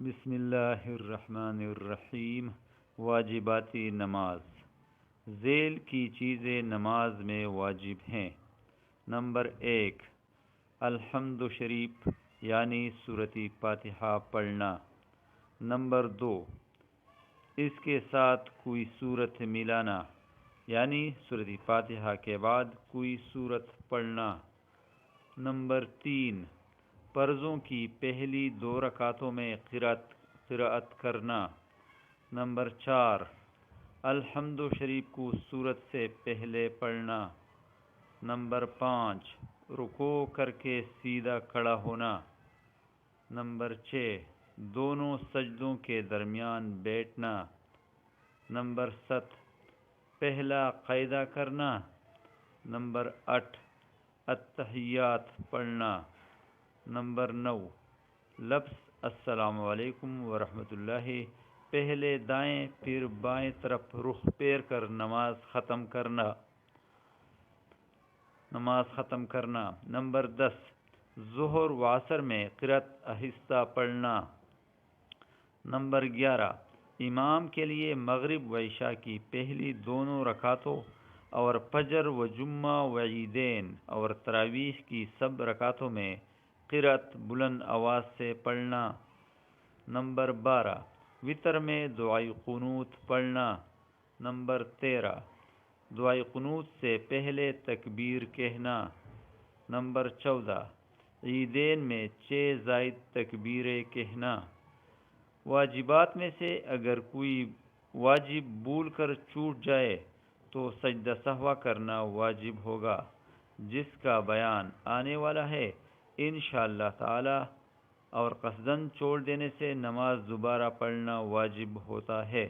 بسم اللہ الرحمن الرحیم۔ واجباتی نماز۔ ذیل کی چیزیں نماز میں واجب ہیں۔ نمبر 1، الحمد شریف یعنی سورۃ فاتحہ پڑھنا۔ نمبر 2، اس کے ساتھ کوئی سورت ملانا یعنی سورۃ فاتحہ کے بعد کوئی سورت پڑھنا۔ نمبر 3، فرضوں کی پہلی 2 رکعتوں میں قرأت کرنا۔ نمبر 4، الحمد شریف کو سورت سے پہلے پڑھنا۔ نمبر 5، رکوع کر کے سیدھا کھڑا ہونا۔ نمبر 6، دونوں سجدوں کے درمیان بیٹھنا۔ نمبر 7، پہلا قاعدہ کرنا۔ نمبر 8، التحیات پڑھنا۔ نمبر 9، لفظ السلام علیکم ورحمۃ اللہ پہلے دائیں پھر بائیں طرف رخ پھیر کر نماز ختم کرنا۔ نمبر 10، ظہر و عصر میں قرأت آہستہ پڑھنا۔ نمبر 11، امام کے لیے مغرب و عشاء کی پہلی دونوں رکعتوں اور فجر و جمعہ و عیدین اور تراویح کی سب رکعتوں میں قرأت بلند آواز سے پڑھنا۔ نمبر 12، وتر میں دعائے قنوت پڑھنا۔ نمبر 13، دعائے قنوت سے پہلے تکبیر کہنا۔ نمبر 14، عیدین میں 6 زائد تکبیریں کہنا۔ واجبات میں سے اگر کوئی واجب بھول کر چھوٹ جائے تو سجدہ سہو کرنا واجب ہوگا، جس کا بیان آنے والا ہے انشاءاللہ تعالی، اور قصداً چھوڑ دینے سے نماز دوبارہ پڑھنا واجب ہوتا ہے۔